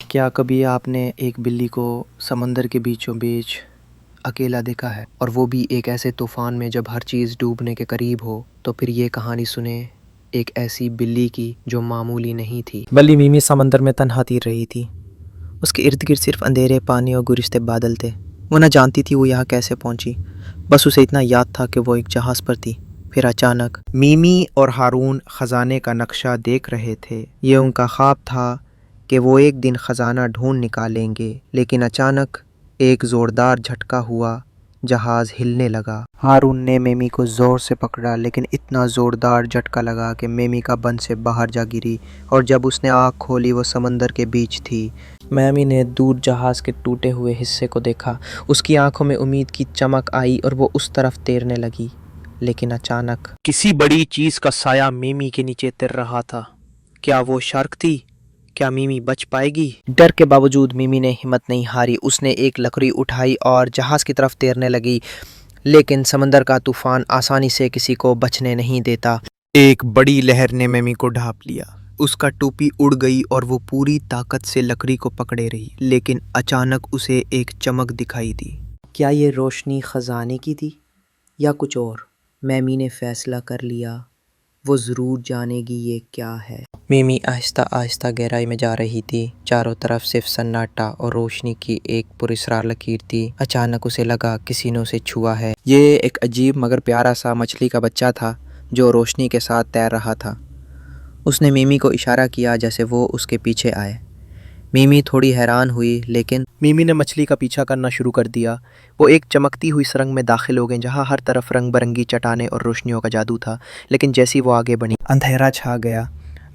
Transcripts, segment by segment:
کیا کبھی آپ نے ایک بلی کو سمندر کے بیچوں بیچ اکیلا دیکھا ہے، اور وہ بھی ایک ایسے طوفان میں جب ہر چیز ڈوبنے کے قریب ہو؟ تو پھر یہ کہانی سنیں ایک ایسی بلی کی جو معمولی نہیں تھی۔ بلی میمی سمندر میں تنہا تیر رہی تھی۔ اس کے ارد گرد صرف اندھیرے، پانی اور گرشتے بادل تھے۔ وہ نہ جانتی تھی وہ یہاں کیسے پہنچی، بس اسے اتنا یاد تھا کہ وہ ایک جہاز پر تھی۔ پھر اچانک میمی اور ہارون خزانے کا نقشہ دیکھ رہے تھے۔ یہ ان کا خواب تھا کہ وہ ایک دن خزانہ ڈھونڈ نکالیں گے، لیکن اچانک ایک زوردار جھٹکا ہوا، جہاز ہلنے لگا۔ ہارون نے میمی کو زور سے پکڑا، لیکن اتنا زوردار جھٹکا لگا کہ میمی کا بند سے باہر جا گری، اور جب اس نے آنکھ کھولی وہ سمندر کے بیچ تھی۔ میمی نے دور جہاز کے ٹوٹے ہوئے حصے کو دیکھا۔ اس کی آنکھوں میں امید کی چمک آئی اور وہ اس طرف تیرنے لگی، لیکن اچانک کسی بڑی چیز کا سایہ میمی کے نیچے تیر رہا تھا۔ کیا وہ شارک تھی؟ کیا میمی بچ پائے گی؟ ڈر کے باوجود میمی نے ہمت نہیں ہاری۔ اس نے ایک لکڑی اٹھائی اور جہاز کی طرف تیرنے لگی، لیکن سمندر کا طوفان آسانی سے کسی کو بچنے نہیں دیتا۔ ایک بڑی لہر نے میمی کو ڈھانپ لیا۔ اس کا ٹوپی اڑ گئی اور وہ پوری طاقت سے لکڑی کو پکڑے رہی، لیکن اچانک اسے ایک چمک دکھائی دی۔ کیا یہ روشنی خزانے کی تھی یا کچھ اور؟ میمی نے فیصلہ کر لیا، وہ ضرور جانے گی یہ کیا ہے۔ میمی آہستہ آہستہ گہرائی میں جا رہی تھی۔ چاروں طرف صرف سناٹا اور روشنی کی ایک پراسرار لکیر تھی۔ اچانک اسے لگا کسی نے اسے چھوا ہے۔ یہ ایک عجیب مگر پیارا سا مچھلی کا بچہ تھا جو روشنی کے ساتھ تیر رہا تھا۔ اس نے میمی کو اشارہ کیا جیسے وہ اس کے پیچھے آئے۔ میمی تھوڑی حیران ہوئی، لیکن میمی نے مچھلی کا پیچھا کرنا شروع کر دیا۔ وہ ایک چمکتی ہوئی سرنگ میں داخل ہو گئے جہاں ہر طرف رنگ برنگی چٹانیں اور روشنیوں کا جادو تھا، لیکن جیسی وہ آگے بڑھی اندھیرا چھا گیا۔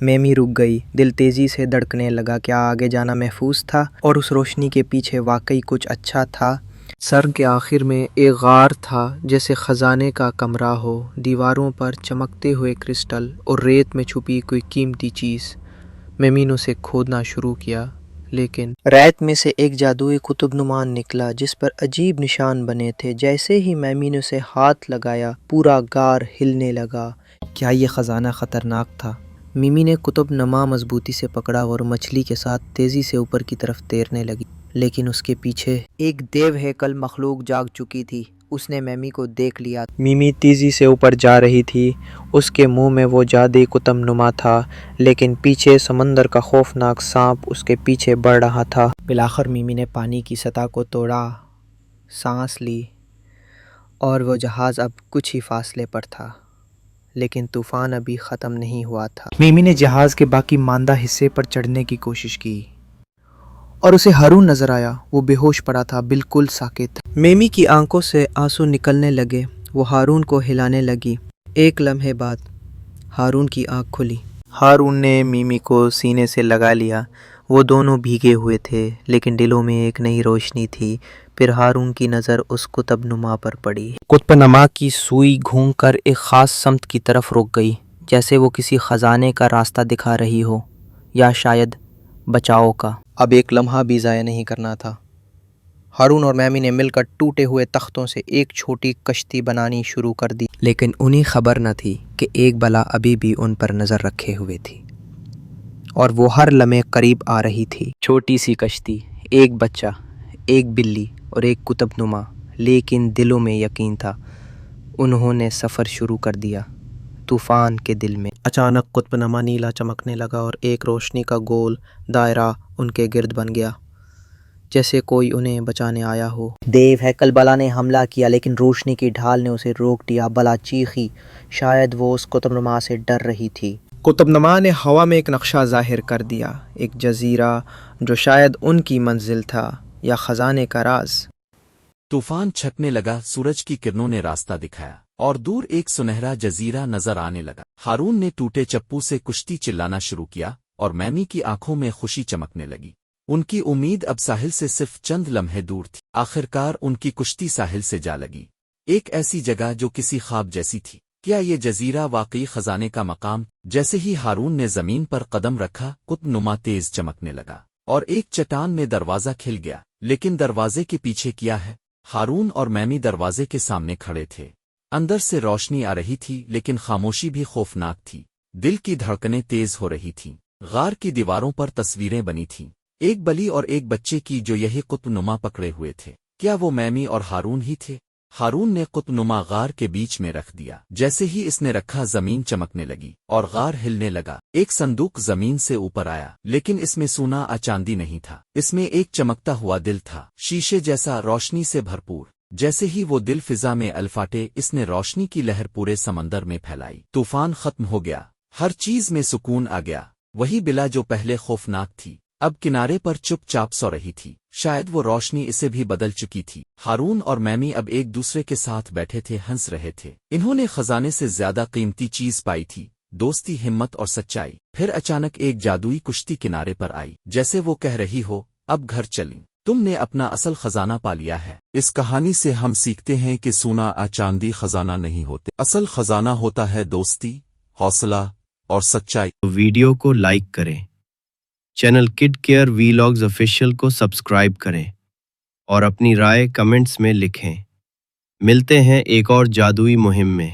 میمی رک گئی، دل تیزی سے دھڑکنے لگا۔ کیا آگے جانا محفوظ تھا، اور اس روشنی کے پیچھے واقعی کچھ اچھا تھا؟ سرنگ کے آخر میں ایک غار تھا، جیسے خزانے کا کمرہ ہو۔ دیواروں پر چمکتے ہوئے کرسٹل اور ریت میں چھپی کوئی قیمتی چیز۔ میمی نے اسے کھودنا شروع کیا، لیکن ریت میں سے ایک جادوئی قطب نما نکلا جس پر عجیب نشان بنے تھے۔ جیسے ہی میمی نے اسے ہاتھ لگایا، پورا غار ہلنے لگا۔ کیا یہ خزانہ خطرناک تھا؟ میمی نے قطب نما مضبوطی سے پکڑا اور مچھلی کے ساتھ تیزی سے اوپر کی طرف تیرنے لگی، لیکن اس کے پیچھے ایک دیو ہیکل مخلوق جاگ چکی تھی۔ اس نے میمی کو دیکھ لیا۔ میمی تیزی سے اوپر جا رہی تھی۔ اس کے منہ میں وہ جادوئی قطب نما تھا، لیکن پیچھے سمندر کا خوفناک سانپ اس کے پیچھے بڑھ رہا تھا۔ بالآخر میمی نے پانی کی سطح کو توڑا، سانس لی، اور وہ جہاز اب کچھ ہی فاصلے پر تھا، لیکن طوفان ابھی ختم نہیں ہوا تھا۔ میمی نے جہاز کے باقی ماندہ حصے پر چڑھنے کی کوشش کی، اور اسے ہارون نظر آیا۔ وہ بے ہوش پڑا تھا، بالکل ساکت۔ میمی کی آنکھوں سے آنسو نکلنے لگے۔ وہ ہارون کو ہلانے لگی۔ ایک لمحے بعد ہارون کی آنکھ کھلی۔ ہارون نے میمی کو سینے سے لگا لیا۔ وہ دونوں بھیگے ہوئے تھے، لیکن دلوں میں ایک نئی روشنی تھی۔ پھر ہارون کی نظر اس قطب نما پر پڑی۔ قطب نما کی سوئی گھوم کر ایک خاص سمت کی طرف رک گئی، جیسے وہ کسی خزانے کا راستہ دکھا رہی ہو، یا شاید بچاؤ کا۔ اب ایک لمحہ بھی ضائع نہیں کرنا تھا۔ ہارون اور میمی نے مل کر ٹوٹے ہوئے تختوں سے ایک چھوٹی کشتی بنانی شروع کر دی، لیکن انہیں خبر نہ تھی کہ ایک بلا ابھی بھی ان پر نظر رکھے ہوئے تھی، اور وہ ہر لمحے قریب آ رہی تھی۔ چھوٹی سی کشتی، ایک بچہ، ایک بلی اور ایک قطب نما، لیکن دلوں میں یقین تھا۔ انہوں نے سفر شروع کر دیا، طوفان کے دل میں۔ اچانک قطب نما نیلا چمکنے لگا اور ایک روشنی کا گول دائرہ ان کے گرد بن گیا، جیسے کوئی انہیں بچانے آیا ہو۔ دیو ہیکل بلا نے حملہ کیا، لیکن روشنی کی ڈھال نے اسے روک دیا۔ بلا چیخی، شاید وہ اس قطب نما سے ڈر رہی تھی۔ قطب نما نے ہوا میں ایک نقشہ ظاہر کر دیا، ایک جزیرہ جو شاید ان کی منزل تھا، یا خزانے کا راز۔ طوفان چھکنے لگا، سورج کی کرنوں نے راستہ دکھایا، اور دور ایک سنہرا جزیرہ نظر آنے لگا۔ ہارون نے ٹوٹے چپو سے کشتی چلانا شروع کیا، اور میمی کی آنکھوں میں خوشی چمکنے لگی۔ ان کی امید اب ساحل سے صرف چند لمحے دور تھی۔ آخرکار ان کی کشتی ساحل سے جا لگی، ایک ایسی جگہ جو کسی خواب جیسی تھی۔ کیا یہ جزیرہ واقعی خزانے کا مقام؟ جیسے ہی ہارون نے زمین پر قدم رکھا، قطب نما تیز چمکنے لگا، اور ایک چٹان میں دروازہ کھل گیا۔ لیکن دروازے کے پیچھے کیا ہے؟ ہارون اور میمی دروازے کے سامنے کھڑے تھے۔ اندر سے روشنی آ رہی تھی، لیکن خاموشی بھی خوفناک تھی۔ دل کی دھڑکنیں تیز ہو رہی تھیں۔ غار کی دیواروں پر تصویریں بنی تھیں، ایک بلی اور ایک بچے کی جو یہی قطب نما پکڑے ہوئے تھے۔ کیا وہ میمی اور ہارون ہی تھے؟ ہارون نے قطب نما غار کے بیچ میں رکھ دیا۔ جیسے ہی اس نے رکھا زمین چمکنے لگی اور غار ہلنے لگا۔ ایک صندوق زمین سے اوپر آیا، لیکن اس میں سونا چاندی نہیں تھا۔ اس میں ایک چمکتا ہوا دل تھا، شیشے جیسا، روشنی سے بھرپور۔ جیسے ہی وہ دل فضا میں الفاٹے، اس نے روشنی کی لہر پورے سمندر میں پھیلائی۔ طوفان ختم ہو گیا، ہر چیز میں سکون آ گیا۔ وہی بلا جو پہلے خوفناک تھی، اب کنارے پر چپ چاپ سو رہی تھی۔ شاید وہ روشنی اسے بھی بدل چکی تھی۔ ہارون اور میمی اب ایک دوسرے کے ساتھ بیٹھے تھے، ہنس رہے تھے۔ انہوں نے خزانے سے زیادہ قیمتی چیز پائی تھی، دوستی، ہمت اور سچائی۔ پھر اچانک ایک جادوئی کشتی کنارے پر آئی، جیسے وہ کہہ رہی ہو، اب گھر چلیں، تم نے اپنا اصل خزانہ پا لیا ہے۔ اس کہانی سے ہم سیکھتے ہیں کہ سونا چاندی خزانہ نہیں ہوتے، اصل خزانہ ہوتا ہے دوستی، حوصلہ اور سچائی۔ ویڈیو کو لائک کریں، چینل کڈ کیئر ویلاگز آفیشیل کو سبسکرائب کریں اور اپنی رائے کمنٹس میں لکھیں۔ ملتے ہیں ایک اور جادوئی مہم میں۔